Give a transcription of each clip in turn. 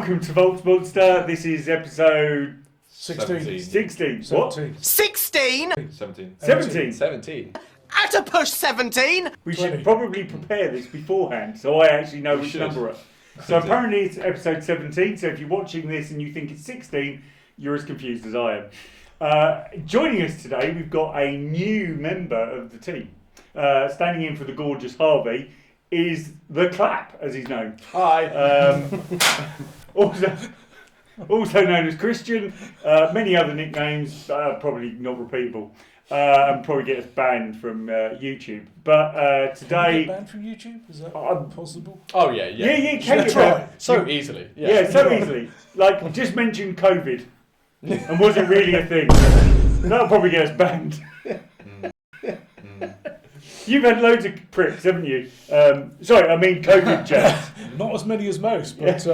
welcome to Volts Monster. This is episode 16. 16. What? 16? 17. 17. 17. At a push 17? We 20. should probably prepare this beforehand so I actually know which should. number it. So apparently it's episode 17, so if you're watching this and you think it's 16, you're as confused as I am. Joining us today, we've got a new member of the team. Standing in for the gorgeous Harvey is The Clap, as he's known. Hi. Also known as Christian, many other nicknames, probably not repeatable, and probably get us banned from YouTube. But Can you today, get banned from YouTube? Is that possible? Oh yeah. yeah, you Should I can try? get So easily. yeah, so easily. Like just mention COVID, and was it really a thing? That'll probably get us banned. You've had loads of pricks, haven't you? Sorry, I mean COVID jabs. Not as many as most, but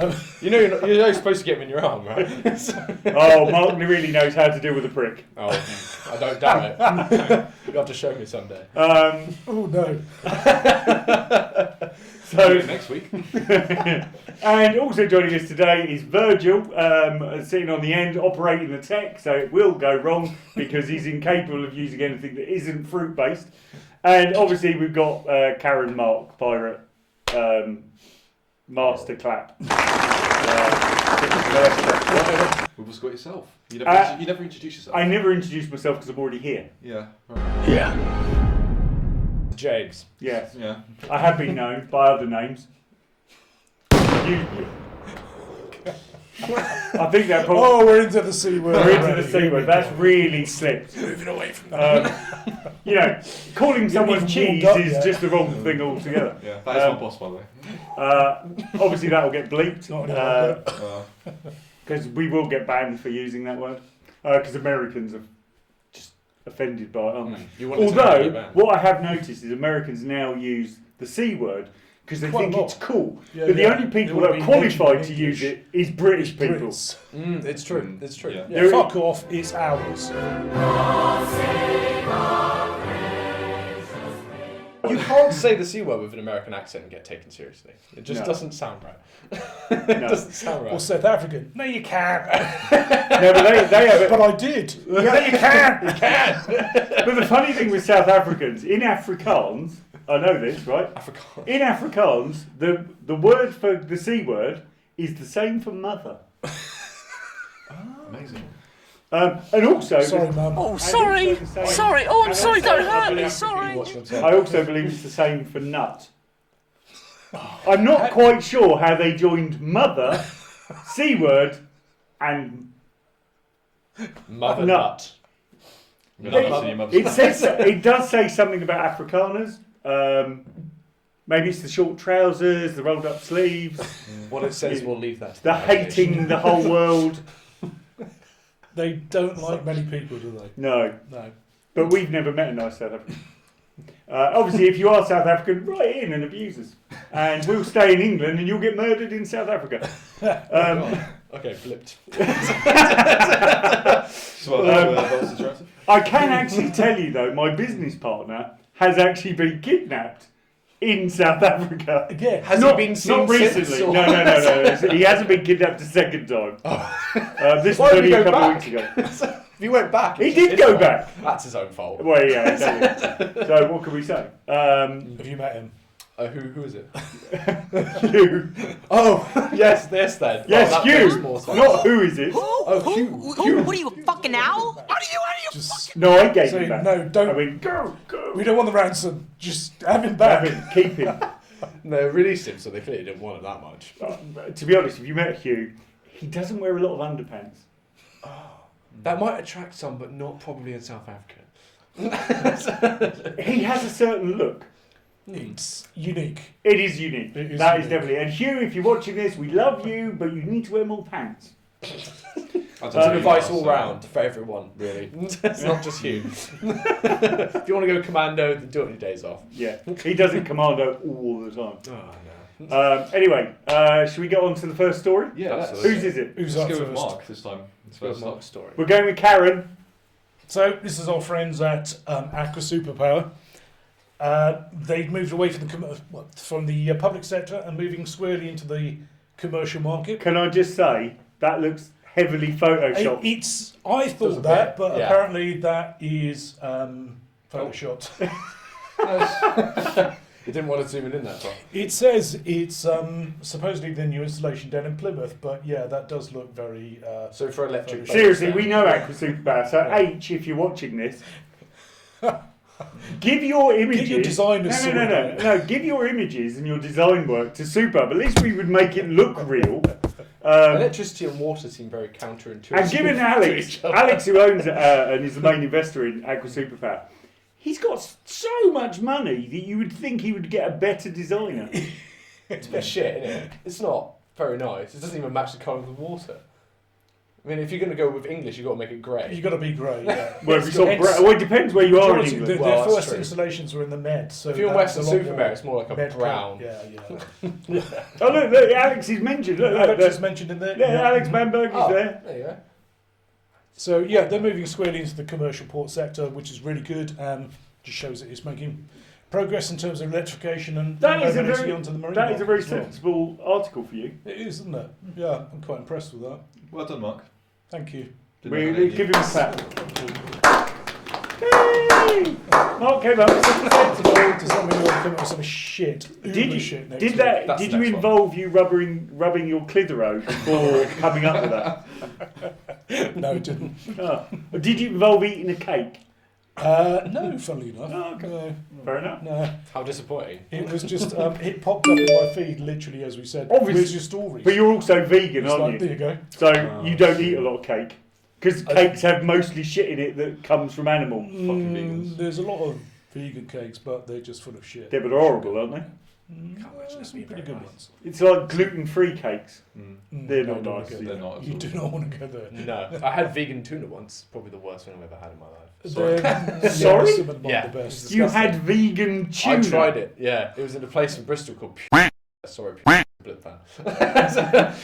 You know you're not supposed to get them in your arm, right? Oh, Mark really knows how to deal with a prick. Oh, I don't doubt it. You have to show me someday. oh no. So Next week. and also joining us today is Virgil, sitting on the end, operating the tech, so it will go wrong because he's incapable of using anything that isn't fruit-based. And obviously we've got Karen Mark, Pirate, Master Clap. We've also got yourself. You never introduce yourself. I never introduced myself because I'm already here. Yeah. Right. James. Yes, Yeah. I have been known by other names. I think that probably... Oh, we're into the C word. We're into already. the C word. That's really slipped. Moving away from that. You know, calling someone even cheese warmed up is yet. just the wrong thing altogether. Yeah. That is my boss, by the way. Obviously, that will get bleeped Not anymore. because we will get banned for using that word because Americans are just offended by it, aren't they? You want to Although, ban. what I have noticed is Americans now use the C word because they Quite think a lot. it's cool. Yeah, But the yeah. only They people wanna that are be qualified mentioned to in use English. it is British people. Brits. It's true. It's true. Yeah. There- Fuck off, it's ours. You can't say the C word with an American accent and get taken seriously. It just No. doesn't sound right. No. It doesn't sound Or right. South African. No, you can't. No, but they have it. But I did. Yeah, you can. But the funny thing with South Africans, in Afrikaans, I know this, right? Afrikaans. In Afrikaans, the word for the C word is the same for mother. Amazing. And also... Sorry, Mum. Oh, and sorry. also the same- Sorry. Oh, I'm and sorry. also, Don't I hurt me. believe- Sorry. I also believe it's the same for nut. I'm not quite sure how they joined mother, C word, and Mother Nut. nut. You're not missing your mother's it says it does say something about Afrikaners. Maybe it's the short trousers, the rolled up sleeves, What it says, we'll leave that. to the imagination. hating the whole world. They don't like many people, do they? No, No. but we've never met a nice South African. Obviously, if you are South African, write in and abuse us, and we'll stay in England, and you'll get murdered in South Africa. Okay, flipped. I can actually tell you though, my business partner has actually been kidnapped in South Africa. Again. Has not, he been seen not recently? since, or- No. He hasn't been kidnapped a second time. This Why was did he only a go couple of back? weeks ago. If he went back. He it's did his go fault. back. That's his own fault. Well, yeah. Exactly. So what can we say? Have you met him? Who is it? You. Oh, yes, this then. Yes, Oh, that makes you. more sense. Not who is it? Oh, Hugh. Who? What are you, a fucking owl? Just No, I gave say, him back. no, don't. I mean, go. We don't want the ransom. Just have him back. Have him, keep him. No, released him, so they clearly didn't want it that much. To be honest, if you met Hugh, he doesn't wear a lot of underpants. That might attract some, but not probably in South Africa. He has a certain look. It's unique. It is unique. It is That is unique. definitely. And Hugh, if you're watching this, we love you, but you need to wear more pants. It's advice all round for everyone, really. It's not just you. If you want to go commando, then do it on your days off. Yeah, he does it commando all the time. Oh, no. Anyway, should we get on to the first story? Yeah, Absolutely. Whose is it? Who's Let's up go with first? Mark this time. It's Good first up. Mark story. We're going with Karen. So this is our friends at Aqua Superpower. They've moved away from the public sector and moving squarely into the commercial market. Can I just say that looks heavily photoshopped? I Does a thought that, bit, but yeah. apparently that is photoshopped. You didn't want to zoom in that far. It says it's supposedly the new installation down in Plymouth, but yeah, that does look very. So for electric. Seriously, we know Aqua Superpower. So H, if you're watching this, give your images. Get your designers No. Give your images and your design work to Superb. At least we would make it look real. Electricity and water seem very counterintuitive. And given Alex, who owns and is the main investor in Aqua Superpower, he's got so much money that you would think he would get a better designer. It's a bit shit, isn't it? It's not very nice. It doesn't even match the colour of the water. I mean, if you're going to go with English, you've got to make it grey. You've got to be grey. Yeah. Well, if it's not well, it depends where you are in England. Their Well, that's first true. installations were in the Med. So If you're in that's Western a lot Supermare, more it's more like a Med brown. Yeah. Oh, look, Alex is mentioned. Look, Alex is mentioned in there. yeah, Alex Manberg is Oh, there. there you go. So yeah, they're moving squarely into the commercial port sector, which is really good. Just shows that it's making progress in terms of electrification and mobility onto the marine. That is a very market as well. sensible article for you. It is, isn't it? Yeah, I'm quite impressed with that. Well done, Mark. Thank you. We give him a clap. Hey! Mark came up with something sensible. Does that mean you're coming up with some shit? Did you shit next did week? that? That's Did the you next one. involve you rubbing your clitero before coming up with that? No, it didn't. Oh. Did you involve eating a cake? No, funnily enough. Oh, okay. No, Fair enough. no. How disappointing. It was just it popped up in my feed literally as we said. Obviously. Where's your stories? But you're also vegan, It's aren't like, you? there you go. So you don't eat a lot of cake because cakes have mostly shit in it that comes from animal. Fucking vegans. There's a lot of vegan cakes, but they're just full of shit. Yeah, but they're horrible, aren't they? There's some pretty good ones. It's like gluten-free cakes. Mm. They're No, not don't nice. go either. They're not at You all. do not want to go there. No. I had vegan tuna once. Probably the worst thing I've ever had in my life. Sorry? Yeah, some of them Yeah. aren't the best. You had vegan tuna. I tried it, yeah. It was in a place in Bristol called Sorry, Blip fan.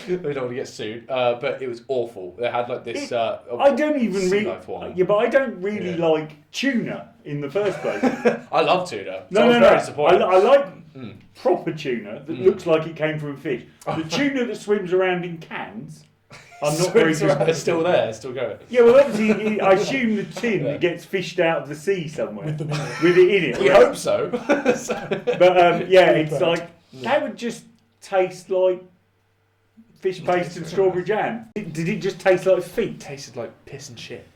We don't want to get sued. But it was awful. They had like this. I don't even sea really. life one. Yeah, but I don't really Yeah. like tuna in the first place. I love tuna. No, So I was no, very no. disappointed. I like Mm. proper tuna that looks like it came from a fish. The tuna that swims around in cans, I'm not very It's alright, good. it's still there, it's still going. Yeah, well, obviously, I assume the tin Yeah. gets fished out of the sea somewhere With them in it. with it in it. We right? hope so. But yeah, it's But- like that would just taste like fish paste and strawberry jam. Did it just taste like feet? It tasted like piss and shit.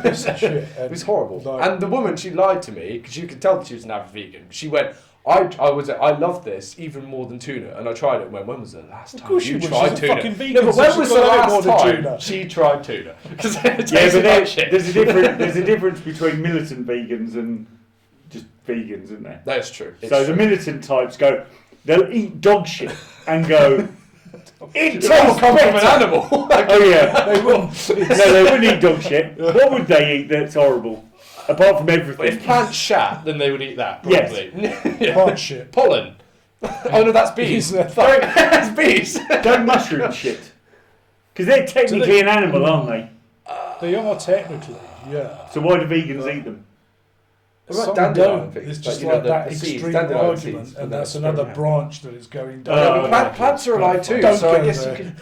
Piece of shit. It was horrible. Like- And the woman, she lied to me because you could tell that she was an avid vegan. She went, I love this even more than tuna, and I tried it. And went, when was the last time course you she would. tried She's a tuna? fucking vegan, No, but so when she's was the gotta like more last than time tuna. she tried tuna? Because it Yeah, tasted but like shit. there's a difference between militant vegans and just vegans, isn't there? That's true. It's So true. the militant types they'll eat dog shit and go, it It all tastes come from an better. animal. Oh yeah, They wouldn't. no, they wouldn't eat dog shit. What would they eat that's horrible? Apart from But everything. if plants shat, then they would eat that, Yes. probably. Yeah. Plant shit. Pollen. Oh no, that's bees. Bees, Fuck, that's bees. Don't mushroom shit. Because they're technically an animal, aren't they? They are technically, yeah. So why do vegans eat them? What about Some dandelion don't. things? It's Like, just you know, like the- that the seeds, extreme dandelion argument, seeds, but and they're that's another spread out. branch that is going down. Oh, Yeah, plants are alive too, Don't so I go guess there. you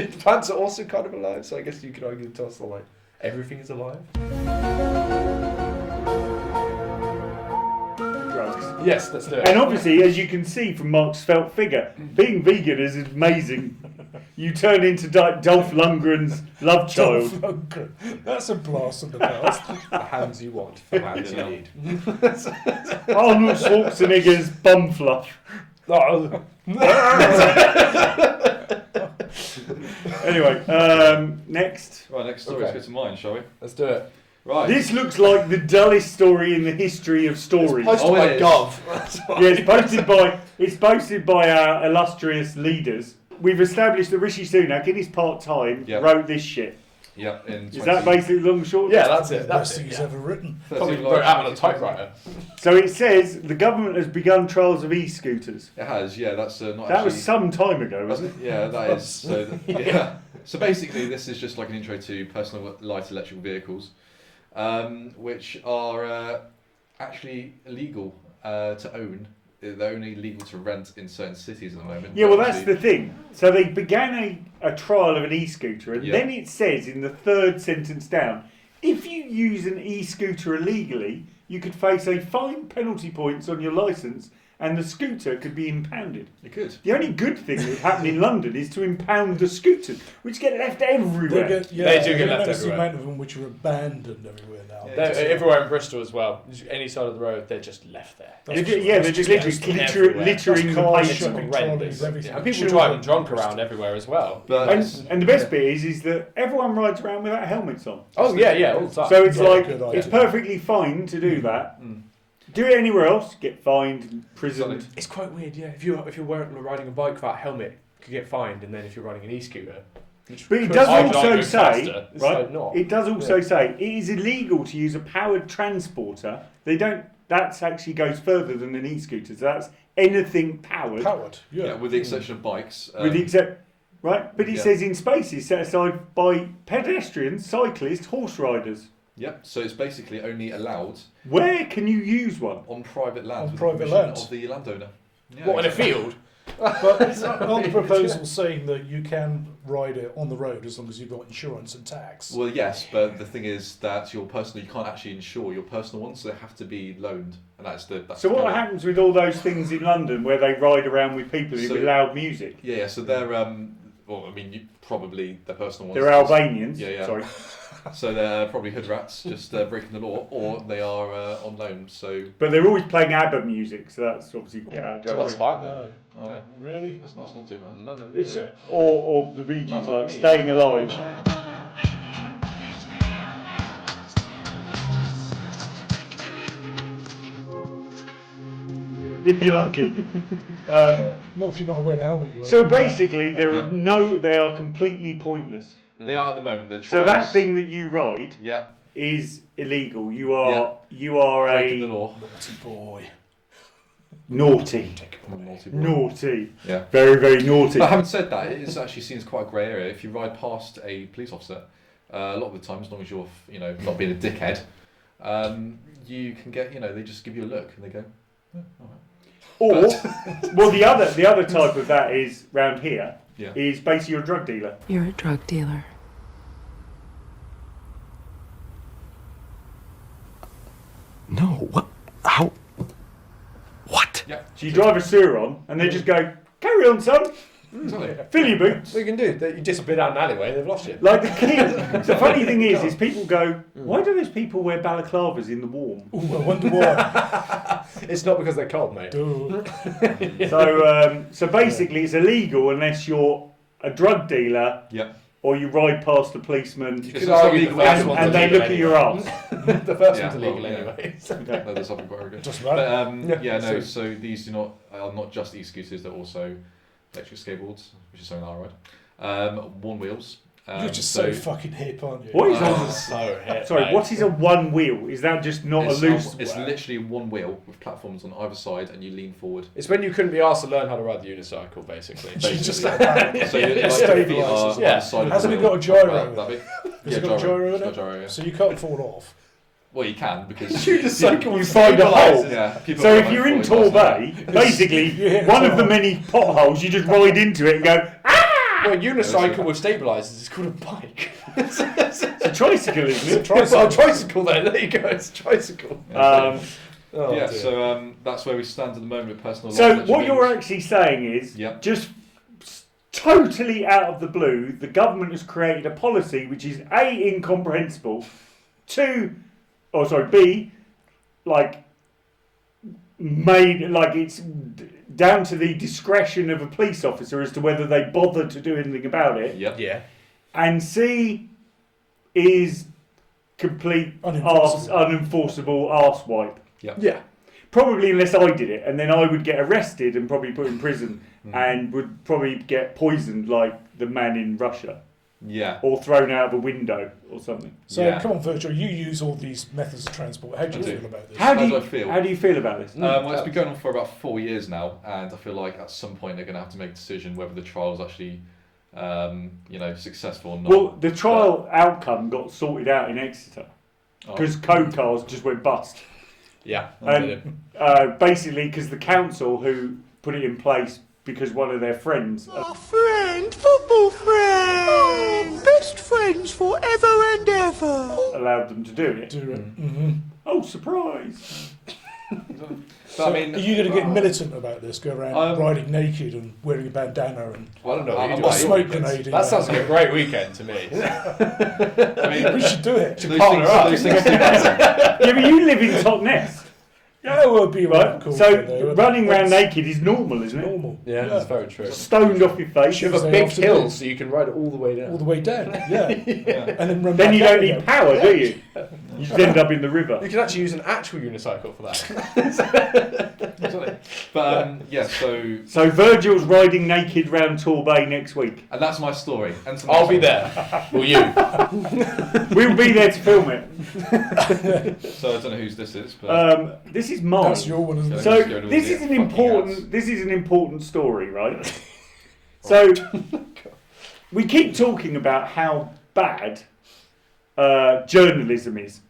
can. Plants are also kind of alive, so I guess you could argue to us like everything is alive. Drugs. Yes, let's do it. And obviously, as you can see from Mark's felt figure, being vegan is amazing. You turn into Dolph Lundgren's love child. That's a blast from the past. The hands you want, the hands you need. Arnold Schwarzenegger's bum fluff. Anyway, next. Right, next story. Okay. Let's go to mine, shall we? Let's do it. Right. This looks like the dullest story in the history of stories. Posted Oh, by it is. Gov. Yeah, it's posted by our illustrious leaders. We've established that Rishi Sunak, in his part-time, Yep. wrote this shit. Yeah, in Is that basically the long and short? Yeah, that's The it. That's best thing it. he's Yeah. ever written. Probably wrote out on a typewriter. So it says the government has begun trials of e-scooters. It has, yeah. That's not That actually. was some time ago, wasn't it? Yeah, that is. So, yeah. So basically, this is just like an intro to personal light electrical vehicles, which are actually illegal to own they're only legal to rent in certain cities at the moment. Yeah, well, that's Actually- the thing. So they began a trial of an e-scooter, and Yeah. then it says in the third sentence down, if you use an e-scooter illegally, you could face a fine, penalty points on your licence, and the scooter could be impounded. It could. The only good thing that happened in London is to impound the scooters, which get left everywhere. They They do get you left notice the everywhere. amount of them which are abandoned everywhere now. Yeah, They're everywhere in Bristol as well. Any side of the road, they're just left there. They're just literally everywhere. littering the cars, place. shopping horrendous. trolleys, everything. And people Children. driving drunk around everywhere as well. But And the best bit is that everyone rides around without helmets on. Oh yeah, all the time. So it's Yeah, like, good idea. it's perfectly fine to do that. Do it anywhere else, get fined, imprisoned. It's quite weird, yeah. If you're riding a bike without a helmet, you could get fined, and then if you're riding an e-scooter, But it does I would also argue say, faster. It's right? like not. It does also say it is illegal to use a powered transporter. They don't. That actually goes further than an e-scooter. So that's anything powered, Powered, yeah. yeah, with the exception of bikes. with the except, right? But it yeah. says in spaces set aside by pedestrians, cyclists, horse riders. Yep. So it's basically only allowed Where can you use one? on private land On with private the permission land. of the landowner. Yeah, what in a exactly. field? But aren't the proposals saying that you can ride it on the road as long as you've got insurance and tax? Well, yes, but the thing is that you can't actually insure your personal ones, so they have to be loaned, and that's So the what kind of- happens with all those things in London where they ride around with people So- with loud music? Yeah, so they're well, I mean, probably their personal ones. They're Albanians. Yeah, yeah. Sorry. So they're probably hood rats, just breaking the law, or they are on loan. So But they're always playing ABBA music, so that's obviously fine. No. oh, Really? that's not too bad. No, no. It's, or the Bee Gees, like Staying Alive. If you're lucky. Not if you're not wearing a helmet. you So won't. basically, they are completely pointless. They are at the moment. The So that trials- thing that you ride yeah, is illegal. You are breaking the a law. Naughty boy. naughty, Naughty boy. naughty, Yeah. very very naughty. But having said that, it actually seems quite a grey area. If you ride past a police officer, a lot of the time, as long as you're not being a dickhead, you can get they just give you a look and they go, oh, all right. Or, well, the other type of that is round here. Yeah. Is basically you're a drug dealer. You're a drug dealer. No, what? How? What? Yeah. So you drive a sewer on, and they just go, "Carry on, son. Exactly. Fill your boots." What you can do? You disappear down an alleyway, they've lost you. Like the kids. The funny thing is people go, "Why do those people wear balaclavas in the warm?" Ooh, I wonder why. It's not because they're cold, mate. Duh. So basically, it's illegal unless you're a drug dealer Yeah. or you ride past a policeman It's could not argue illegal the first and, one's and they illegal look at your anyway. arse. The first Yeah, one's illegal well, yeah. anyway. No, there's something quite good. Just But about. yeah, no. So- So these are not just e-scooters; they're also electric skateboards, which is something I ride. One wheels. You're just so fucking hip, aren't you? What is Wow. on? So hit, Sorry, mate. what is a one wheel? Is that just not a loose? It's literally one wheel with platforms on either side, and you lean forward. It's when you couldn't be asked to learn how to ride the unicycle, basically. You just Basically. So your Yeah. feet are on Yeah. the side of Hasn't the it wheel. got a gyro Like in that it? big. Has it got a gyro in It's got it? a gyro, yeah. So you can't fall off. Well, you can because Unicycle You find a hole. Yeah. people So are if you're in falling Torbay, past basically You hit a one of the car. many potholes, you just ride into it and go. Well, a unicycle with stabilisers is called a bike. It's a tricycle, isn't it? It's a tricycle then. There you go. It's a tricycle. Um, Oh, yeah, dear. so that's where we stand at the moment with personal. so life what you're vehicles. actually saying is, Yep. just totally out of the blue, the government has created a policy which is A, incomprehensible, B, like made like it's down to the discretion of a police officer as to whether they bother to do anything about it, Yep. Yeah. and C is complete unenforceable arse wipe. Yeah. Probably unless I did it, and then I would get arrested and probably put in prison, and would probably get poisoned like the man in Russia, Yeah. or thrown out of a window or something. So Yeah. come on, Virgil, you use all these methods of transport. How do you I do. feel about this? How do How you do I feel? How do you feel about this? Well, it's been going on for about 4 years now, and I feel like at some point they're going to have to make a decision whether the trial's actually, successful or not. Well, the trial outcome got sorted out in Exeter Oh. because code cars just went bust. Yeah. And basically, because the council who put it in place because one of their friends Our friend, football friend. Oh, best friends forever and ever. allowed them to do it. Do it. Oh, surprise! But I mean, Are you going to get militant about this? Go around Um, riding naked and wearing a bandana and Well, I don't know. I'm What you not a do. smoke grenade? in That there? sounds like a great weekend to me. I mean, We should do it. those things do matter. Yeah, but you live in Totnes, Yeah, it would be right? cool. So running around naked is normal, isn't it? normal. Yeah, that's very true. Stoned off your face. You have a Tuesday big afternoon. hill so you can ride it all the way down. All the way down. Yeah. And then run Then back you up don't again. need power, do you? You just end up in the river. You can actually use an actual unicycle for that. But yeah, so So Virgil's riding naked round Torbay next week. and that's my story. And some I'll be there. Will you? We'll be there to film it. So I don't know whose this is, but This is mine. That's your one, isn't it? So Let's go to this the is an fucking important. ads. This is an important story, right? So we keep talking about how bad journalism is.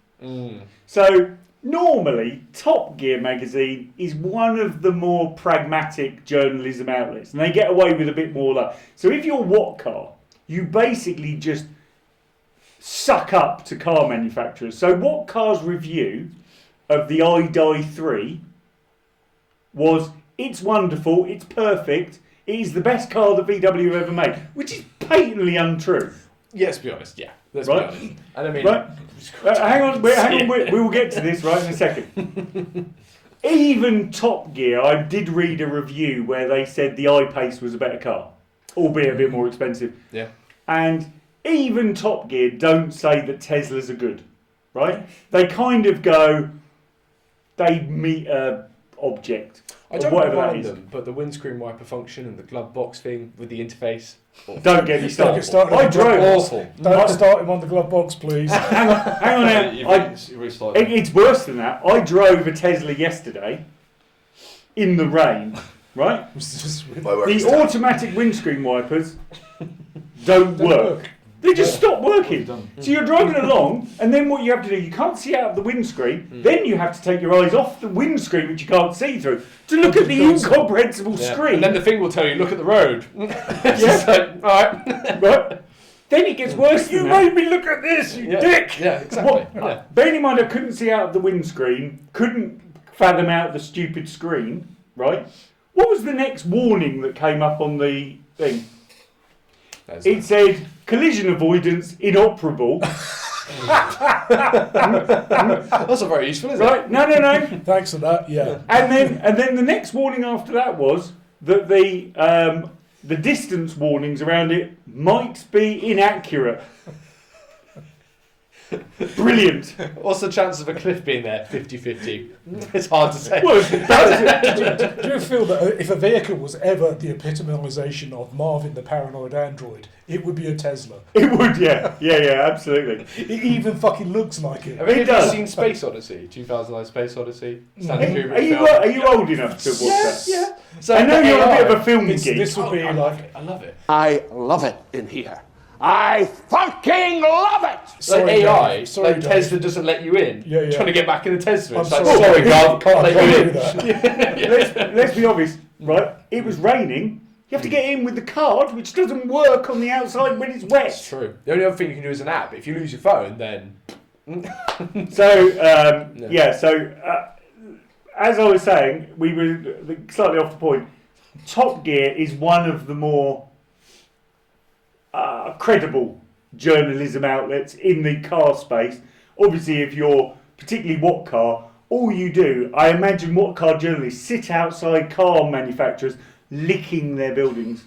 So normally, Top Gear magazine is one of the more pragmatic journalism outlets, and they get away with a bit more. Like, so if you're What Car, you basically just suck up to car manufacturers. So What Car's review of the i3 was, it's wonderful, it's perfect, it is the best car that VW have ever made, which is patently untrue. Yeah, let's be honest. Yeah, let's Right. be honest. And I mean, Right? Hang on, we will get to this right in a second. Even Top Gear, I did read a review where they said the I-Pace was a better car, albeit a bit more expensive. yeah. And even Top Gear don't say that Teslas are good, right? They kind of go, they meet a object, I or don't whatever that mind is. them, but the windscreen wiper function and the glove box thing with the interface. Don't get me Don't started. get started I on the drove. Awful. Don't start him on the glove box, please. Hang on now. you really started. It's worse than that. I drove a Tesla yesterday in the rain, right? The automatic windscreen wipers don't work. They just stop working. So you're driving along, and then what you have to do, you can't see out of the windscreen, then you have to take your eyes off the windscreen, which you can't see through, to look at the incomprehensible Yeah. screen. And then the thing will tell you, look at the road. It's just like, all right. Right? Then it gets worse than that. me look at this, you Yeah. dick! Yeah, exactly. What? Yeah. Bearing in mind I couldn't see out of the windscreen, couldn't fathom out the stupid screen, right? What was the next warning that came up on the thing? It said, collision avoidance inoperable. That's not very useful, is it? Right? No. Thanks for that, yeah. And then the next warning after that was that the distance warnings around it might be inaccurate. Brilliant. What's the chance of a cliff being there? 50-50. It's hard to say. Well, that's Do you feel that if a vehicle was ever the epitomisation of Marvin the paranoid android, it would be a Tesla? it would, yeah, absolutely. It even fucking looks like it. Have any of you does. seen Space Odyssey? 2009 Space Odyssey? Stanley Kubrick Are film? you old enough to watch that? Yeah. So I know the you're a AI bit of a film geek. This would be I like love it. I love it. I love it in here. I fucking love it. Sorry, Like AI, Dave. Sorry, like Dave. Tesla doesn't let you in. Yeah. Trying to get back in the Tesla. I'm It's like, sorry. sorry, Gov, can't let you in. that. Let's be honest, right? It was raining. You have to get in with the card, which doesn't work on the outside when it's It's wet. true. The only other thing you can do is an app. If you lose your phone, then So as I was saying, we were slightly off the point. Top Gear is one of the more credible journalism outlets in the car space. Obviously, if you're particularly What Car, all you do, I imagine What Car journalists sit outside car manufacturers licking their buildings,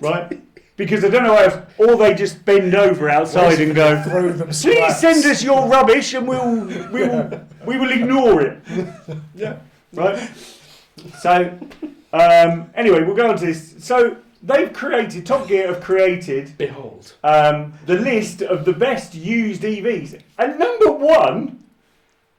right? Because I don't know how else, or they just bend over outside and go, Throw them please scraps. send us your rubbish and we will ignore it. Yeah. Right? So, anyway, we'll go on to this. So, Top Gear have created behold. the list of the best used EVs. And number one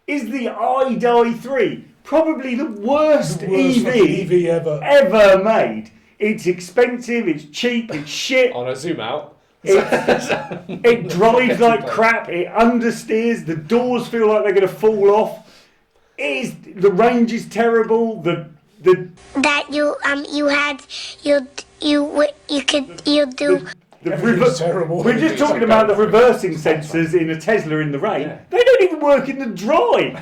is the i3, probably the worst Worst fucking EV EV ever. ever made. It's expensive, it's cheap, it's shit. On a zoom out. It drives like crap, it understeers, the doors feel like they're going to fall off. The range is terrible. The That you do. Everything's terrible. We're just talking about the reversing sensors in a Tesla in the rain. Yeah. They don't even work in the dry.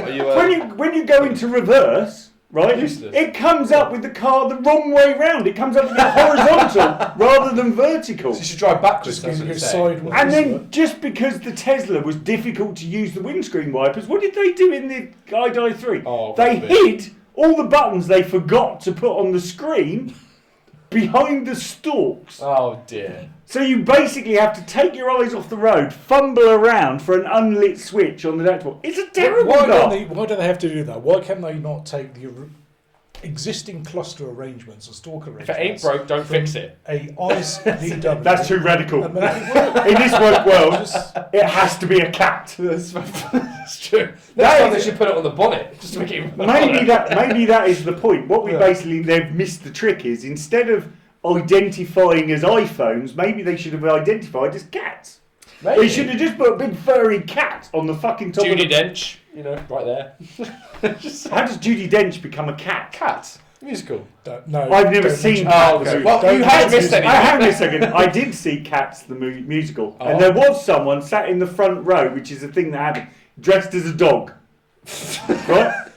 Are you, when you go into reverse, right, Useless. it comes up with the car the wrong way round. It comes up with it horizontal rather than vertical. So you should drive backwards. Just That's going what to it's go saying. sideways. And then, just because the Tesla was difficult to use the windscreen wipers, what did they do in the iDi 3? Oh, they rubbish. hid all the buttons they forgot to put on the screen behind the stalks. Oh dear. So you basically have to take your eyes off the road, fumble around for an unlit switch on the dashboard. It's a terrible Why car. don't they have to do that? Why can they not take the existing cluster arrangements or stalk arrangements? If it ain't broke, don't fix it. A ICE VW. That's too radical. And make it work. In this work world, it has to be a cat. That's true. That Next time is- they should put it on the bonnet, just to make it. Maybe that is the point. What we basically they've missed the trick is instead of identifying as iPhones, maybe they should have identified as cats. Maybe. They should have just put a big furry cat on the fucking top Judi of the... Dench, right there. How does Judi Dench become a cat? Cat. Musical. No, I've never don't seen mention Cats. Oh, okay. the Well, movie. you haven't missed anything. Hang on a second. I did see Cats the musical, and there was someone sat in the front row, which is a thing that happened, dressed as a dog, right?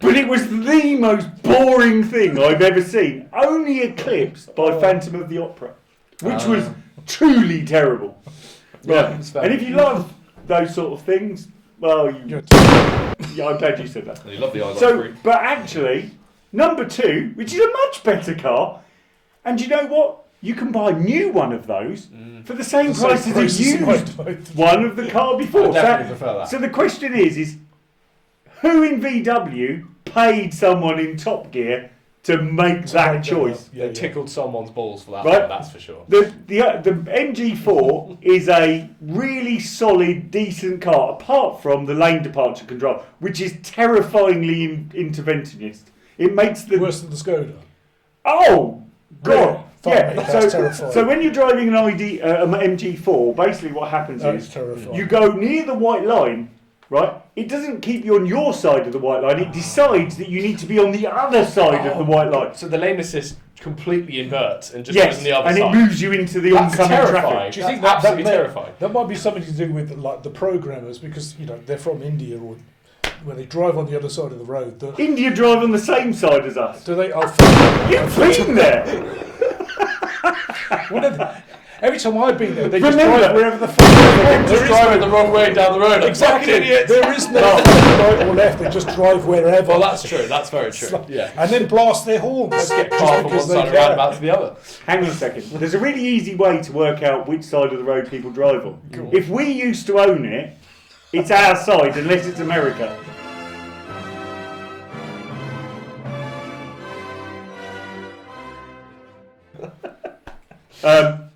But it was the most boring thing I've ever seen, only eclipsed by Phantom of the Opera, which was truly terrible. Right. it's fair. And if you love those sort of things, well, You're yeah, I'm glad you said that. you love the iDi So, 3. but actually, number 2, which is a much better car, and you know what? You can buy a new one of those for the same price as a used one of the car before. I definitely prefer that. So the question is who in VW paid someone in Top Gear to make that choice? Yeah, They tickled someone's balls for that Right. one, that's for sure. The MG4 is a really solid, decent car, apart from the lane departure control, which is terrifyingly interventionist. It makes the Worse than the Skoda. Oh, God. Really? Yeah. Fuck me, that's terrifying. So when you're driving an MG4, basically what happens That's is terrifying. you go near the white line, right? It doesn't keep you on your side of the white line. It decides that you need to be on the other side of the white line. So the lane assist completely inverts and just Yes, goes on the other and side. it moves you into the That's oncoming terrifying. traffic. Do you think That's that absolutely terrifying. That might be something to do with like the programmers, because they're from India, or when they drive on the other side of the road. India drive on the same side as us. Do they? You've been there. Every time I've been there, they Remember- just drive wherever the fuck They're they just driving the wrong way down the road. Exactly. Fucking idiots. There is no right or left. They just drive wherever. Well, that's true. That's very true. Yeah. And then blast their horns. Let's get just car from one because they side of the can. roundabout to the other. Hang on a second. There's a really easy way to work out which side of the road people drive on. If we used to own it, it's our side unless it's America.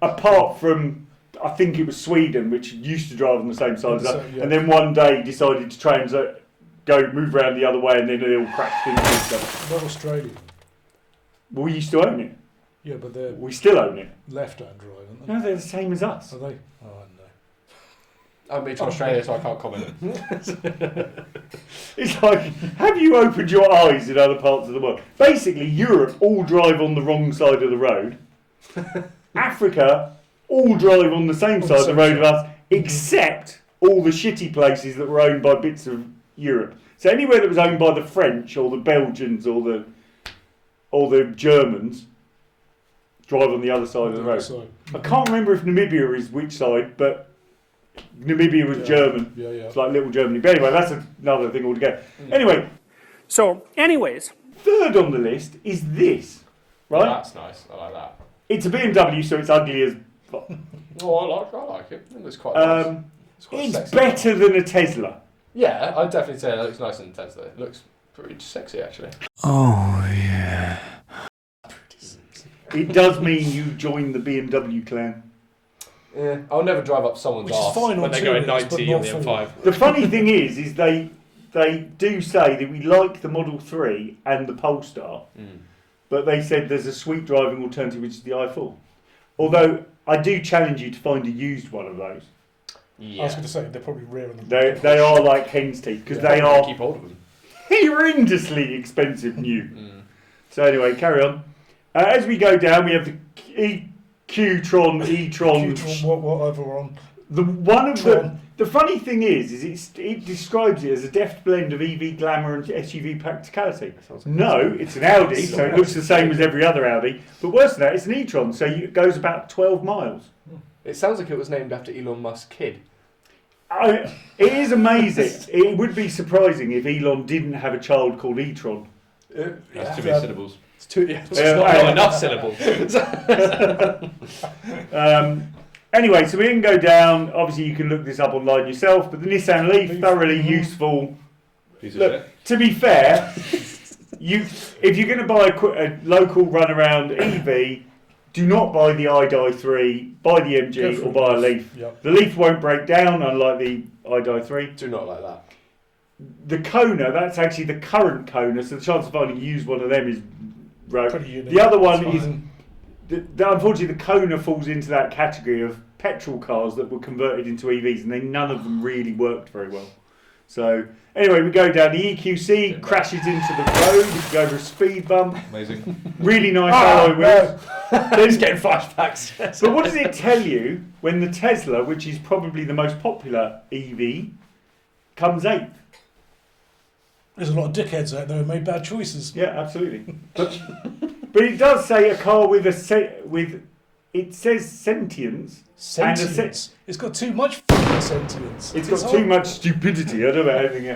Apart from, I think it was Sweden, which used to drive on the same side as us, Yeah. and then one day decided to try and move around the other way, and then they all crashed into each other. Not Australian. Well, we used to own it. Yeah, but they're We still own it. left-hand drive, aren't they? No, they're the same as us. Are they? Oh, no. I've been to Australia, so I can't comment. It's like, have you opened your eyes in other parts of the world? Basically, Europe all drive on the wrong side of the road. Africa all drive on the same side of the road as us, except all the shitty places that were owned by bits of Europe. So anywhere that was owned by the French or the Belgians or the Germans drive on the other side of the road. So, I can't remember if Namibia is which side, but Namibia was German. yeah. It's like little Germany. But anyway, that's another thing altogether. Anyway, So, anyways, third on the list is this, right? That's nice. I like that. It's a BMW, so it's ugly as fuck. Oh, I like it. It looks quite nice. Quite It's sexy. better than a Tesla. Yeah, I'd definitely say it looks nice in Tesla. It looks pretty sexy, actually. It does mean you join the BMW clan. Yeah, I'll never drive up someone's Which is arse fine on when they're two going wheels, but 90 on not the four. M5. The funny thing is they do say that we like the Model 3 and the Polestar, but they said there's a sweet driving alternative, which is the i4. Although I do challenge you to find a used one of those. I was going to say they're probably rarer than They are like hen's teeth because they are keep hold of them. horrendously expensive new. So anyway, carry on. As we go down, we have the Q-Tron, E-Tron. Q-Tron, whatever we're on. The funny thing is it describes it as a deft blend of EV glamour and SUV practicality. No, it's an Audi, so it looks the same as every other Audi. But worse than that, it's an e-tron, so it goes about 12 miles. It sounds like it was named after Elon Musk's kid. It is amazing. It would be surprising if Elon didn't have a child called e-tron. That's too many syllables. It's not enough syllables. Anyway, so we can go down. Obviously, you can look this up online yourself. But the Nissan Leaf, thoroughly useful. Look, to be fair, if you're going to buy a local runaround EV, do not buy the iDi3, buy the MG, or buy a Leaf. Yep. The Leaf won't break down, unlike the iDi3. Do not like that. The Kona, that's actually the current Kona, so the chance of finding you use one of them is Pretty unique. The other one is, unfortunately, the Kona falls into that category of petrol cars that were converted into EVs, and none of them really worked very well. So, anyway, we go down. The EQC crashes into the road. We go over a speed bump. Amazing. Really nice alloy wheels. He's getting flashbacks. But what does it tell you when the Tesla, which is probably the most popular EV, comes 8th? There's a lot of dickheads out there who made bad choices. Yeah, absolutely. But it does say a car with it says sentience. Sentience. It's got too much f***ing sentience. It's got too much stupidity. I don't know about anything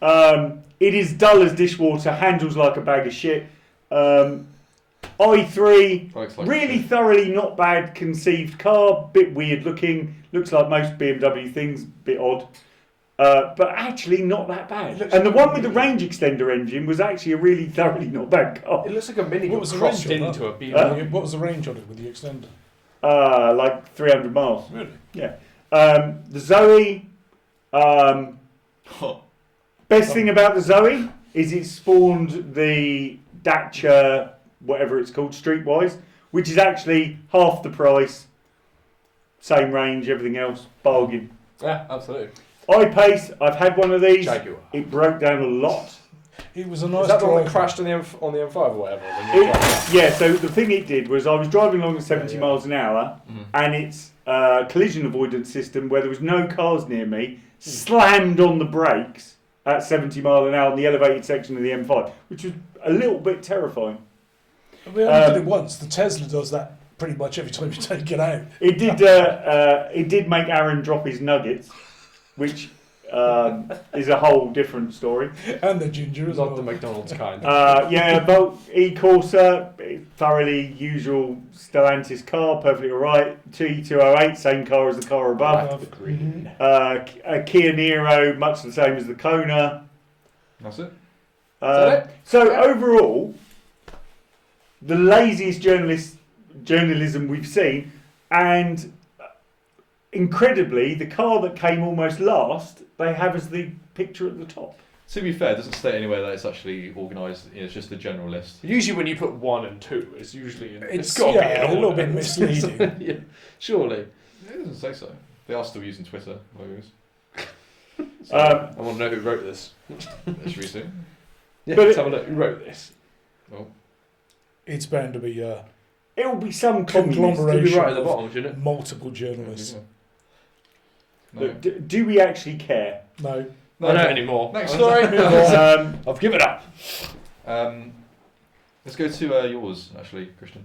else. It is dull as dishwater. Handles like a bag of shit. i3, really thoroughly not bad conceived car. Bit weird looking. Looks like most BMW things. Bit odd. But actually not that bad. And the one with the range extender engine was actually a really thoroughly not bad car. It looks like a Mini What was the crossed range on into a that? BMW. What was the range on it with the extender? Like 300 miles. Really? Yeah. The Zoe. Best thing about the Zoe is it spawned the Dacia, whatever it's called, Streetwise, which is actually half the price, same range, everything else, bargain. Yeah, absolutely. I-Pace, I've had one of these. Jaguar. It broke down a lot. It was a nice Is that the one drive. that crashed on the M5 or whatever? Yeah, so the thing it did was I was driving along at 70 miles an hour and its collision avoidance system, where there was no cars near me, slammed on the brakes at 70 miles an hour in the elevated section of the M5, which was a little bit terrifying. We only did it once. The Tesla does that pretty much every time you take it out. It did make Aaron drop his nuggets, which is a whole different story. And the ginger as well. Not the McDonald's kind. Volt E-Corsa, thoroughly usual Stellantis car, perfectly alright. T208, same car as the car above. A Kia Niro, much the same as the Kona. That's it. So overall, the laziest journalism we've seen, and incredibly, the car that came almost last, they have as the picture at the top. To be fair, it doesn't state anywhere that it's actually organised. It's just the general list. Usually when you put 1 and 2, it's usually It's got to be a little bit misleading. Yeah, surely. It doesn't say so. They are still using Twitter logos. I want to know who wrote this. Should we see? Yeah, But let's have a look. Who wrote this? Well, It's bound to be It'll be some communist. conglomeration It'll be right at the of bottom, shouldn't it? multiple journalists. no. Look, do we actually care? No. I don't anymore. Next story. I've given up. Let's go to yours, actually, Christian.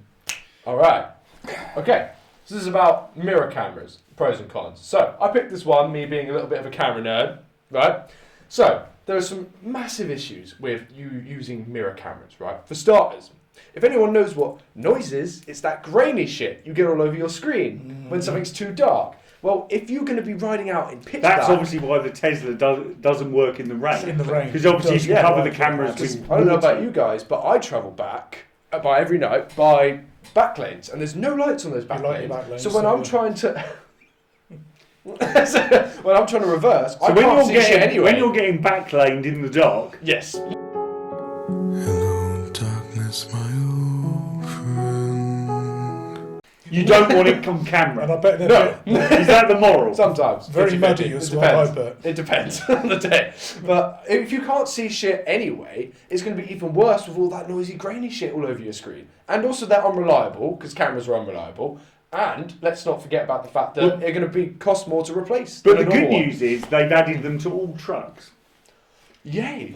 All right. Okay. So this is about mirror cameras, pros and cons. So I picked this one, me being a little bit of a camera nerd, right? So there are some massive issues with you using mirror cameras, right? For starters, if anyone knows what noise is, it's that grainy shit you get all over your screen when something's too dark. Well, if you're going to be riding out in pitch That's dark, obviously why the Tesla doesn't work in the rain. In the rain. Because obviously you can cover the Yeah. cameras with I don't know water. about you guys, but I travel back by every night by back lanes, and there's no lights on those back like lanes. the back lanes, So when so I'm yeah. trying to when I'm trying to reverse, So I when can't you're see getting shit anyway. when you're getting backlaned in the dark, yes. Hello, darkness, my old friend. You don't want it on camera. And I bet they're Is that the moral? Sometimes. very 50-50. muddy It as well, I depends. bet. It depends on the day. But if you can't see shit anyway, it's going to be even worse with all that noisy, grainy shit all over your screen. And also they're unreliable, because cameras are unreliable. And let's not forget about the fact that they're going to cost more to replace. But than the a good normal one. news is they've added them to all trucks. Yay!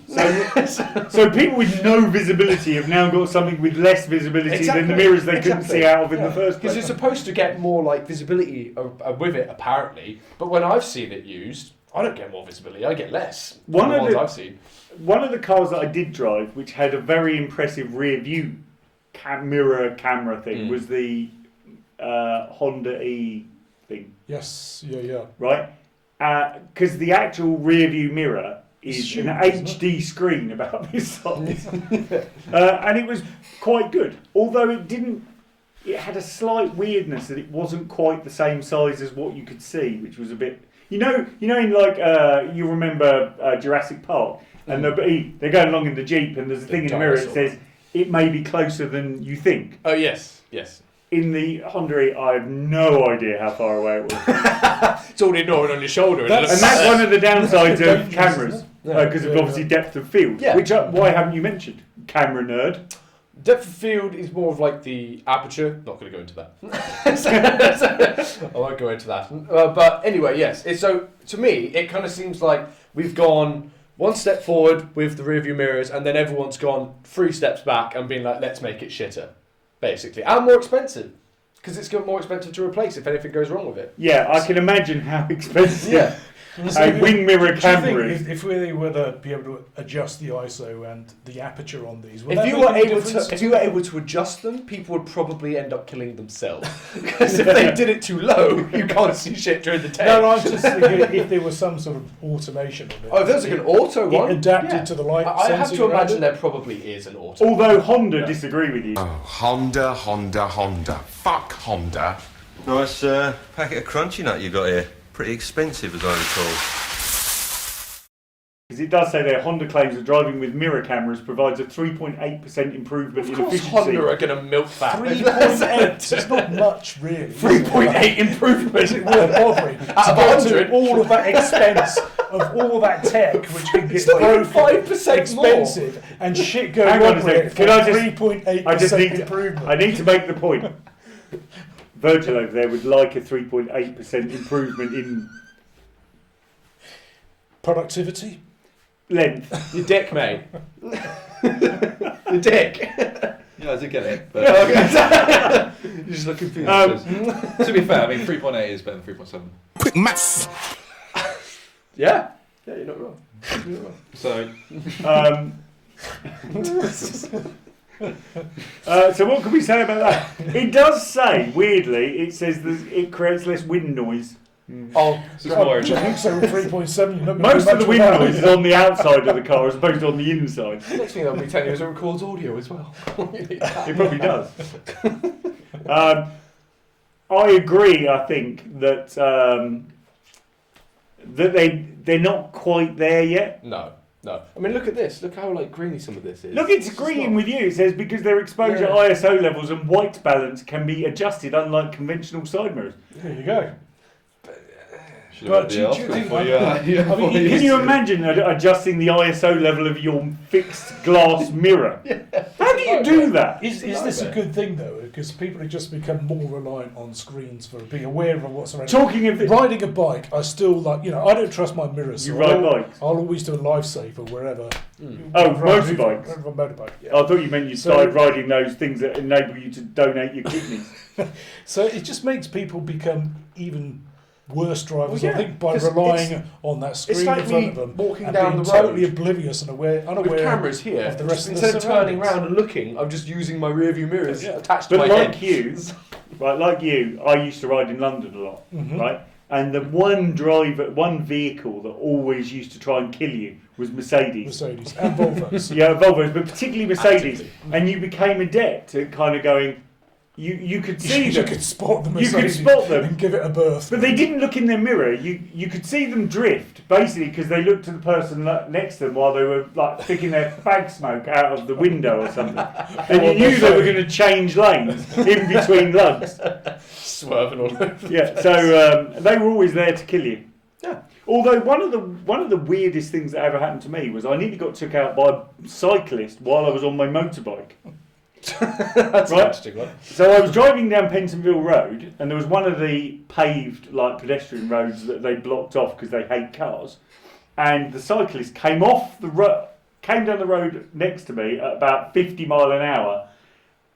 So people with no visibility have now got something with less visibility than the mirrors they couldn't see out of in the first Because place. you're supposed to get more like visibility with it, apparently. But when I've seen it used, I don't get more visibility. I get less. One One of of the the- ones I've seen. One of the cars that I did drive, which had a very impressive rear view mirror camera thing, was the Honda E thing, Yes, yeah. right? Because the actual rear view mirror is Huge, an isn't HD screen about this size, and it was quite good. Although it had a slight weirdness that it wasn't quite the same size as what you could see, which was a bit. In like you remember Jurassic Park, and they're going along in the Jeep, and there's a thing in the mirror that says it may be closer than you think. Oh yes. In the Honda E, I have no idea how far away it was. It's already gnawing on your shoulder. And that's one of the downsides of cameras, Yeah. because of obviously depth of field. Yeah. Which, why haven't you mentioned? Camera nerd. Depth of field is more of like the aperture. Not going to go into that. I won't go into that. But anyway, yes. So to me, it kind of seems like we've gone one step forward with the rearview mirrors, and then everyone's gone 3 steps back and been like, let's make it shitter, basically, and more expensive because it's got more expensive to replace if anything goes wrong with it. Yeah, I can imagine how expensive Yeah. a wing mirror Do you think camera is. if we were to be able to adjust the ISO and the aperture on these, would If that you make were any able difference? to, if you were able to adjust them, people would probably end up killing themselves because if they did it too low, you can't see shit during the day. No, I'm just thinking if there was some sort of automation of it. Oh, if there's like an auto one, adapted to the light. I have sensing to around imagine it. there probably is an auto. Although Honda disagree with you. Oh, Honda. Fuck Honda. Nice packet of crunchy nut you got here. Pretty expensive, as I recall. Because it does say there, Honda claims that driving with mirror cameras provides a 3.8% improvement Of in course, efficiency. Honda are going to milk that. 3.8. It's not much, really. 3.8 improvement. Is it worth bothering to Out of go 100? to all of that expense of all that tech, which can get It's not even broken, 5% expensive, and shit going Hang on on a with it second. for Can I just- 3.8% improvement. I need to make the point. Virgil over there would like a 3.8% improvement in Productivity. length. Your dick, mate. Your dick. Yeah, I did get it. But You're just looking confused. to be fair, I mean 3.8 is better than 3.7. Quick maths. Yeah, you're not wrong. You're not wrong. So So what can we say about that? It does say, weirdly, it says that it creates less wind noise. Oh, it's more I think so with 3.7. You're not gonna Most do of the much wind without noise it. is on the outside of the car as opposed to on the inside. next thing they'll be telling you is it records audio as well. It probably does. I agree. I think that they're not quite there yet. No. I mean, look at this. Look how like greeny some of this is. Look, it's This is agreeing not- with you. It says because their exposure Yeah. ISO levels and white balance can be adjusted, unlike conventional side mirrors. There you go. should But have do read you the think- article for you. Can you imagine adjusting the ISO level of your fixed glass mirror? How do you do that? Is this a good thing though? Because people have just become more reliant on screens for being aware of what's around. Talking of Riding a bike, I still I don't trust my mirrors. You so ride I'll, bikes? I'll always do a life saver wherever. Oh, wherever I'm motorbikes. moving, a motorbike. Yeah. I thought you meant you So- started riding those things that enable you to donate your kidneys. So it just makes people become even worse drivers, Well, yeah, I think, by 'cause relying on that screen like in front me of them walking and down being the road totally oblivious and unaware with cameras here. of the rest of instead the of turning surroundings. around and looking, I'm just using my rearview mirrors Yeah. attached to But my like head. you, I used to ride in London a lot, Mhm. right? And the one vehicle that always used to try and kill you was Mercedes. Mercedes and Volvos. Yeah, Volvos, but particularly Mercedes. And you became adept at kind of going, you could see You them. could spot the You could Mercedes spot them. and give it a berth. But they didn't look in their mirror. You could see them drift, basically, because they looked at the person next to them while they were like sticking their fag smoke out of the window or something. And you knew they were going to change lanes in between lugs. Swerving all over. Yeah, so they were always there to kill you. Yeah. Although one of the weirdest things that ever happened to me was I nearly got took out by a cyclist while I was on my motorbike. That's an Right. interesting one. So I was driving down Pentonville Road, and there was one of the paved like pedestrian roads that they blocked off because they hate cars. And the cyclist came came down the road next to me at about 50 mile an hour,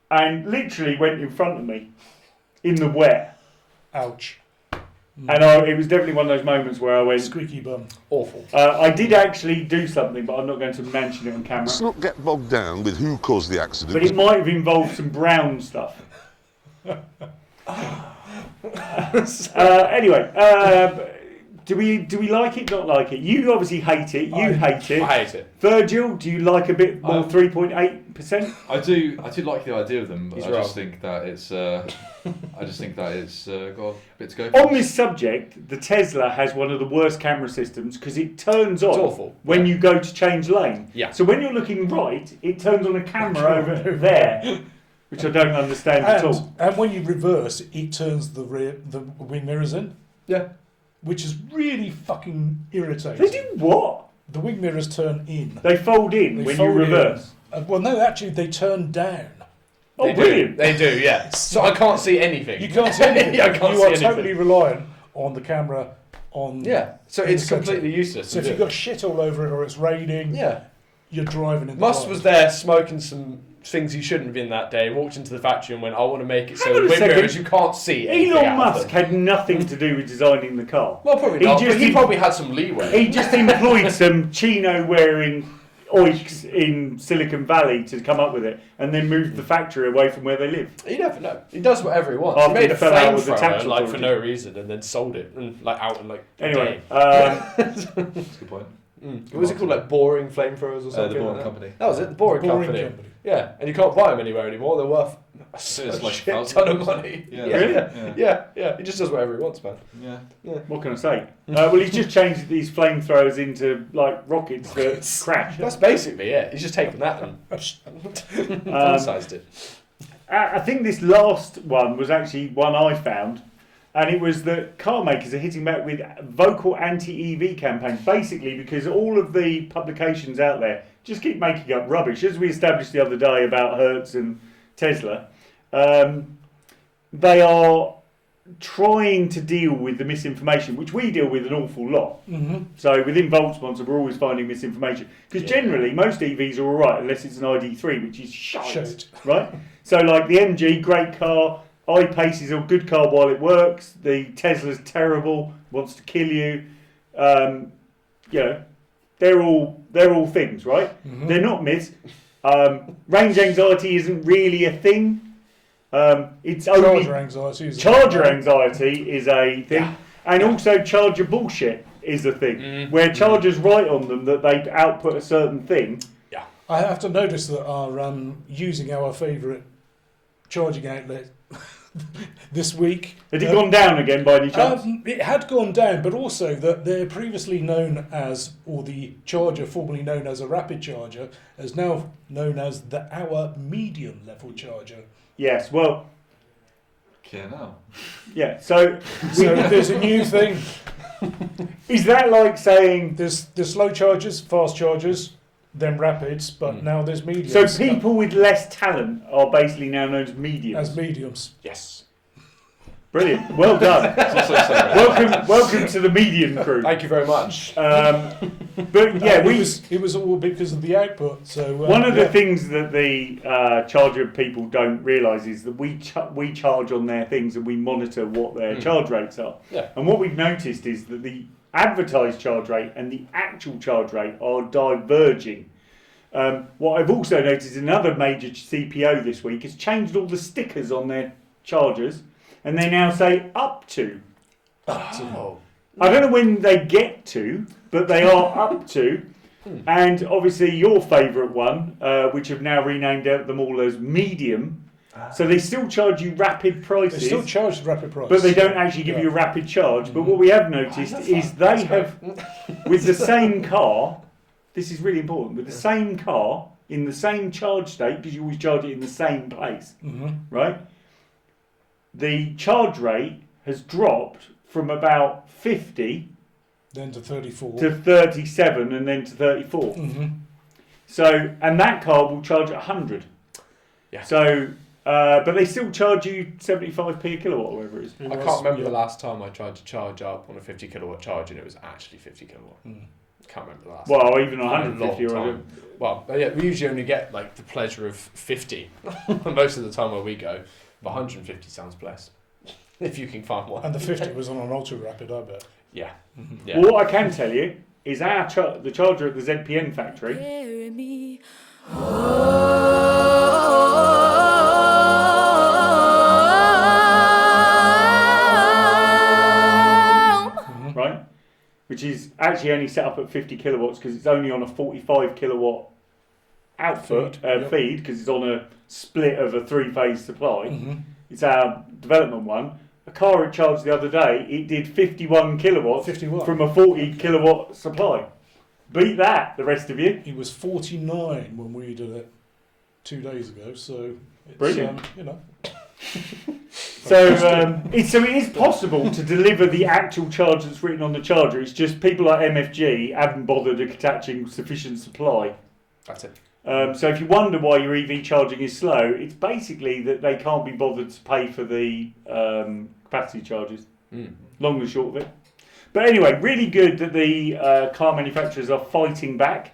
and literally went in front of me in the wet. Ouch. And it was definitely one of those moments where I went Squeaky bum. Awful. I did actually do something, but I'm not going to mention it on camera. Let's not get bogged down with who caused the accident. But it might have involved some brown stuff. Anyway, do we like it? Not like it? You obviously hate it. You hate it. I hate it. Virgil, do you like a bit more? 3.8%. I do like the idea of them. But He's I wrong. just think that it's got a bit to go. On this subject, the Tesla has one of the worst camera systems because it turns on awful. when you go to change lane. Yeah. So when you're looking right, it turns on a camera over there, which I don't understand at all. And when you reverse, it turns the wing mirrors in. Yeah. Which is really fucking irritating. They do what? The wing mirrors turn in. They fold in They when fold you reverse. Well, no, actually, they turn down. Oh, They brilliant! do. They do, yeah. So I can't see anything. You can't see anything. Yeah, I can't you see are anything. totally reliant on the camera on. Yeah. So in it's the centre. completely useless. So if to you've do. got shit all over it or it's raining, Yeah. you're driving in the Musk blind. was there smoking some things he shouldn't have been that day, walked into the factory and went, I want to make it so Hang on a with second. mirrors you can't see anything Elon out of Musk them. had nothing to do with designing the car. Well, probably He not, just but he em- probably had some leeway. He just employed some chino-wearing oiks in Silicon Valley to come up with it, and then moved the factory away from where they live. You never know. He does whatever he wants. After He made he a fell out with the flamethrower tax like for authority. no reason and then sold it and like out in like a Anyway, day. That's a good point. What was it called? Like boring flamethrowers or something? The Boring like Company. That was it. The boring, Boring company. Company. Yeah, and you can't buy them anywhere anymore. They're worth a It's like shit $1,000. ton of money. Yeah. Really? Yeah. He just does whatever he wants, man. Yeah. what can I say? Well, he's just changed these flamethrowers into like rockets that crash. That's basically it. He's just taken that and fun-sized it. I think this last one was actually one I found, and it was that car makers are hitting back with vocal anti-EV campaigns, basically because all of the publications out there just keep making up rubbish. As we established the other day about Hertz and Tesla, they are trying to deal with the misinformation, which we deal with an awful lot. Mm-hmm. So within Volt Sponsor, we're always finding misinformation. Because generally, most EVs are all right, unless it's an ID3, which is shite. Right? So like the MG, great car. iPace is a good car while it works. The Tesla's terrible, wants to kill you. You know, they're all things, right? Mm-hmm. They're not myths. Range anxiety isn't really a thing. It's only Charger anxiety is charger anxiety is a thing, and also charger bullshit is a thing. Where chargers write on them that they output a certain thing. I have to notice that our using our favourite charging outlet this week. Had it gone down again by any chance? It had gone down, but also that they're previously known as, or the charger formerly known as a rapid charger, is now known as our medium level charger. Yes, well, Yeah, now. yeah, so So there's a new thing. is that like saying... There's slow chargers, fast chargers, then rapids, but now there's mediums. So people with less talent are basically now known as mediums. As mediums. Yes. Brilliant, well done. welcome to the medium crew. Thank you very much. But yeah, it was all because of the output. So one of the things that the charger people don't realise is that we charge on their things and we monitor what their charge rates are. Yeah. And what we've noticed is that the advertised charge rate and the actual charge rate are diverging. What I've also noticed, another major CPO this week has changed all the stickers on their chargers, and they now say up to. Oh. I don't know when they get to, but they are up to. And obviously your favourite one, which have now renamed them all as medium, So they still charge you rapid prices. They still charge the rapid price. But they don't actually give you a rapid charge. But what we have noticed is they have, with the same car, this is really important, with the same car, in the same charge state, because you always charge it in the same place, right? The charge rate has dropped from about 50 then to 34 to 37 and then to 34. So, and that car will charge at 100. Yeah. So, but they still charge you 75p a kilowatt or whatever it is. I can't remember the last time I tried to charge up on a 50 kilowatt charge and it was actually 50 kilowatt. Can't remember the last time. Well, even 150 or whatever. Well, yeah, we usually only get like the pleasure of 50 most of the time where we go. But 150 sounds blessed. If you can find one. And the 50 was on an ultra rapid, I bet. Yeah. Well, what I can tell you is the charger at the ZPN factory. Right? Which is actually only set up at 50 kilowatts because it's only on a 45 kilowatt output feed because it's on a split of a 3-phase supply. It's our development one. A car it charged the other day, it did 51 kilowatts from a 40 kilowatt supply. Beat that, the rest of you. It was 49 when we did it 2 days ago, so it's, brilliant. you know. So it is possible to deliver the actual charge that's written on the charger. It's just people like MFG haven't bothered attaching sufficient supply. That's it. So if you wonder why your EV charging is slow, it's basically that they can't be bothered to pay for the capacity charges. Long and short of it. But anyway, really good that the car manufacturers are fighting back.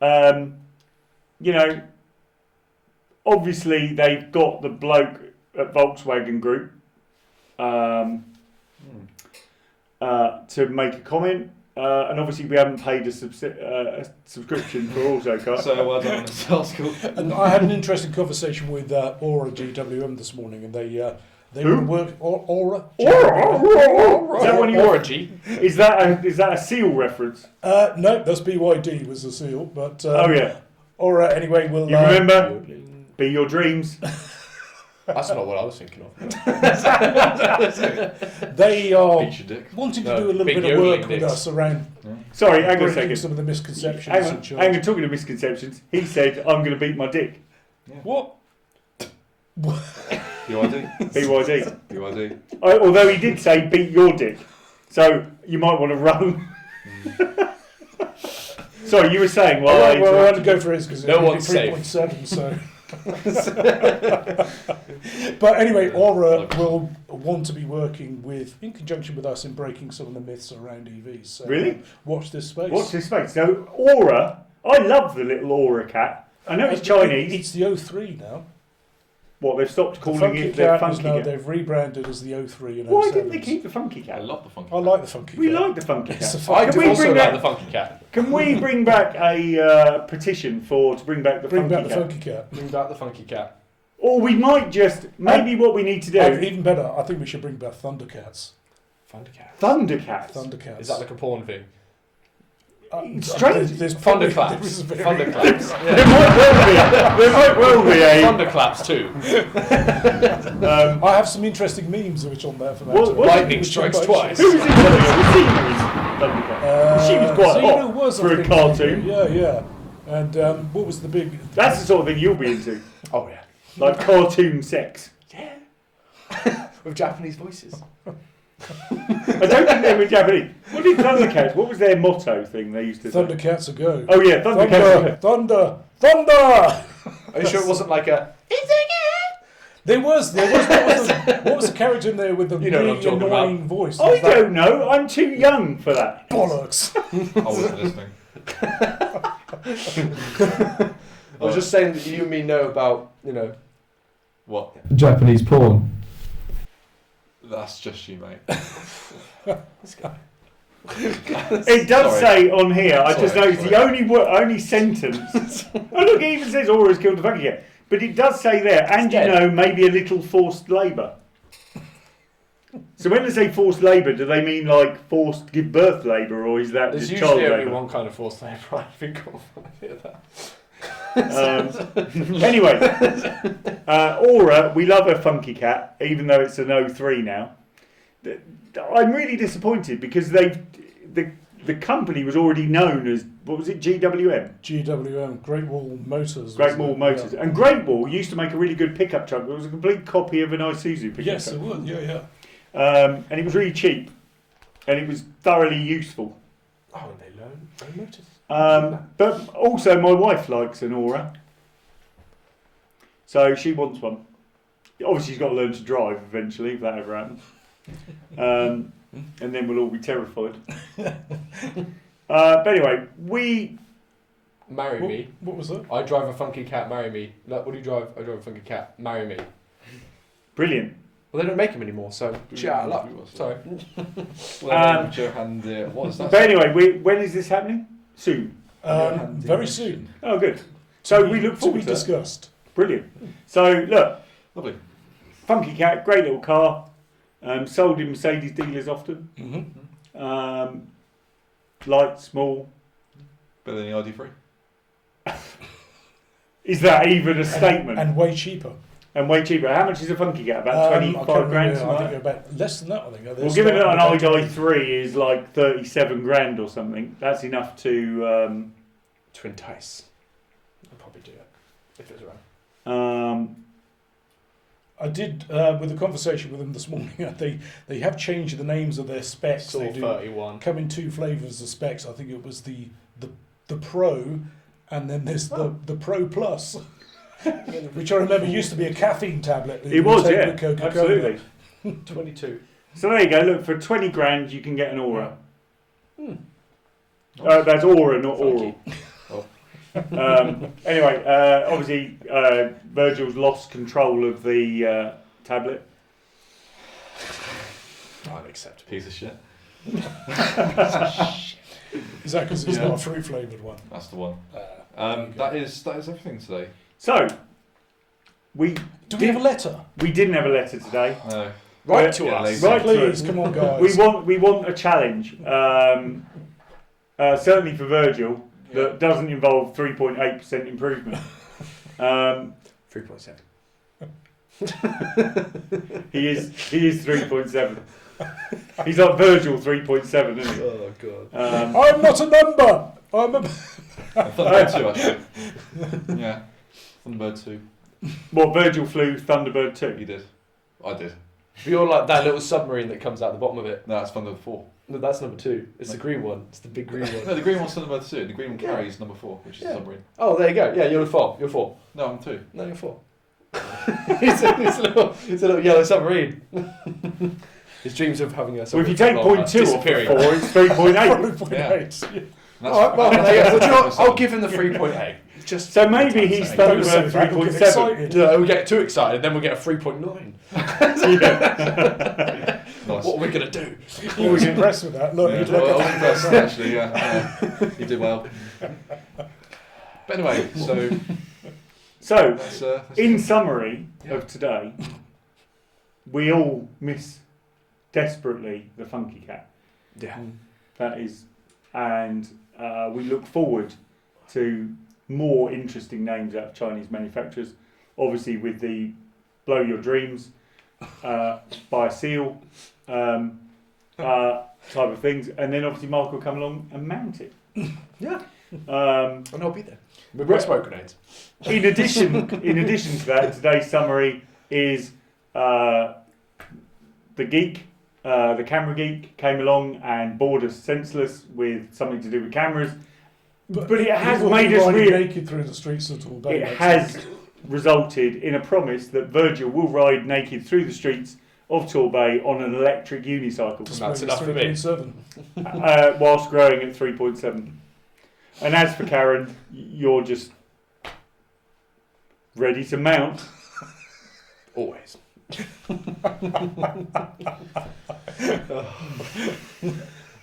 You know, obviously they've got the bloke at Volkswagen Group to make a comment. And obviously we haven't paid a subscription for AutoCar. So well done on the sales call. And I had an interesting conversation with Aura GWM this morning, and they Who? work Aura. Is that one of your- Orgy. Is that a seal reference? No, that's BYD was the seal, but Oh yeah. Aura anyway will. You remember? Be your dreams. That's not what I was thinking of. They are Beat your dick. wanting to No, do a little big bit of yodeling work with dicks. us around Sorry, hang on a breaking second. some of the misconceptions. Hang and on, charges. talking of misconceptions, he said, I'm going to beat my dick. What? BYD. BYD. BYD. Although he did say, beat your dick. So you might want to run. Sorry, you were saying, Well, I had to go for his because No it one's safe. 3.7, so. But anyway, Aura will want to be working in conjunction with us in breaking some of the myths around EVs. So Really? watch this space. Watch this space. So Aura, I love the little Aura cat. I know it's Chinese. It's the O3 now. What, they've stopped The calling Funky it their Cat is funky now, cat? they've rebranded as the O3 and Why O7s. didn't they keep the funky I cat? love the funky. I like the Funky We Cat. like the funky It's cat. a I fun- do we also bring like back- the funky cat. Can we bring back a petition to bring back the Bring funky back the cat? Funky Cat. Bring back the funky cat. Or we might just, maybe what we need to do, Even better, I think we should bring back Thundercats. Thundercat. Thundercats. Thundercats. Is that like a porn thing? Strange. There's probably- there's Thunderclaps. very- Thunderclaps. There might well be a. Thunderclaps too. I have some interesting memes which on there for that. What- too. what- Lightning Which strikes I might twice. Who was in Thundercats? She was quite so you hot know, was for a think, cartoon. Yeah. And what was the big? That's the sort of thing you'll be into, Oh yeah. like cartoon sex. With Japanese voices. I don't think they were Japanese. What did Thundercats? What was their motto thing they used to say? Thundercats a go. Oh yeah, Thundercats. Thunder. Are you sure it wasn't like a? There was. What was the character in there with the You know what I'm really talking annoying voice? I Was that don't know. I'm too young for that. bollocks. I wasn't listening. I was just saying that you and me know about What? Japanese porn. That's just you, mate. This guy. It does Sorry. say on here. I just Sorry, noticed the only sentence. Oh look, it even says Aura's killed the funky cat. But it does say there, and you dead. know, maybe a little forced labour. So when they say forced labour, do they mean like forced give birth labour, or is that There's just child usually only labour? one kind of forced labour I think of when I hear that. Anyway, Aura, we love a funky cat, even though it's an 03 now. I'm really disappointed because the company was already known as, what was it, GWM? GWM, Great Wall Motors. Great Wall Motors. Yeah. And Great Wall used to make a really good pickup truck. It was a complete copy of an Isuzu pickup truck. Yes, it was, yeah. And it was really cheap. And it was thoroughly useful. Oh, and they loan motors. But also my wife likes an Aura. So she wants one. Obviously she's got to learn to drive eventually, if that ever happens. And then we'll all be terrified. But anyway, Marry me. What was that? I drive a funky cat, marry me. What do you drive? I drive a funky cat, marry me. Brilliant. Well, they don't make them anymore, so shit out of luck. Sorry. What is that? But anyway, when is this happening? Soon. Very soon. Oh, good. So we look forward to be discussed. Brilliant. So look, Lovely. funky cat, great little car. Sold in Mercedes dealers often. Mm-hmm. Light, small. Better than the ID3. Is that even a statement? And way cheaper. And way cheaper. How much is a funky cat? About 25 grand? I think about less than that. I think. Well, given that an ID3 is like 37 grand or something, that's enough to entice. I'd probably do it if it was around. I did with a conversation with them this morning. They have changed the names of their specs. Saw they do 31. come in two flavours of specs. I think it was the Pro, and then there's the Pro Plus, which I remember used to be a caffeine tablet. It was, yeah, absolutely. 22. So there you go. Look, for 20 grand you can get an Aura. That's Aura, not oral. Anyway, obviously Virgil's lost control of the tablet. Unacceptable. Piece of shit. Is that because it's not a fruit flavoured one? That's the one. That is everything today. So, do we have a letter? We didn't have a letter today. No. Write to us. Right, please. Come on, guys. We want a challenge. Certainly for Virgil. That doesn't involve 3.8% improvement. 3.7. He is 3.7. He's like Virgil 3.7, isn't he? Oh god. I'm not a number. I'm a. Thunderbird 2, actually. Yeah. Thunderbird 2. What, Virgil flew Thunderbird 2? He did. I did. You're like that little submarine that comes out the bottom of it. No, that's Thunderbird 4. No, that's number 2. It's the green one. It's the big green one. No, the green one's Thunderbird 2. The green one carries number 4, which is the submarine. Oh, there you go. Yeah, you're 4. You're 4. No, I'm 2. No, you're 4. it's a little yellow submarine. His dreams of having a Well, if you take 0.2 off disappearing. 4, it's 3.8. 3.8. Alright, well, yeah, do you know what? I'll give him the 3.8. Just so maybe he's Thunderbird 3.7. No, we get too excited, then we'll get a 3.9. Nice. What are we going to do? He was impressed with that. Look, Yeah. he'd look Well, I at was impressed, actually, yeah. You did well. But anyway, So, that's in summary of today, we all miss desperately the funky cat. Yeah. That is, and we look forward to more interesting names out of Chinese manufacturers. Obviously, with the Blow Your Dreams, Buy a Seal type of things, and then obviously Mark will come along and mount it. Yeah. And I'll be there. With my smoke grenades. In addition to that, today's summary is the camera geek came along and bored us senseless with something to do with cameras. But it has made us really naked through the streets of Torbay. It has resulted in a promise that Virgil will ride naked through the streets of Torbay on an electric unicycle. That's enough for me. 3.7. Whilst growing at 3.7. And as for Karen, you're just ready to mount. Always.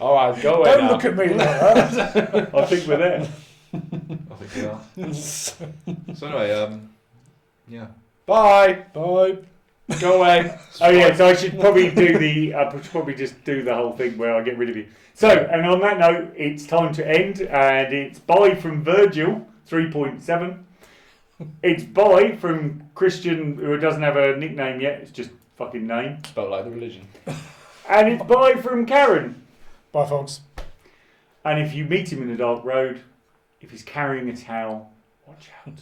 Alright, go away. Don't look at me like that. I think we're there. I think we are. So anyway, yeah. Bye. Bye. Go away. Oh yeah, so I should probably just do the whole thing where I get rid of you. So, and on that note, it's time to end, and it's bye from Virgil 3.7. It's Bye from Christian, who doesn't have a nickname yet. It's just fucking name. Spelled like the religion. And it's Bye from Karen. Bye, folks. And if you meet him in the dark road, if he's carrying a towel, watch out.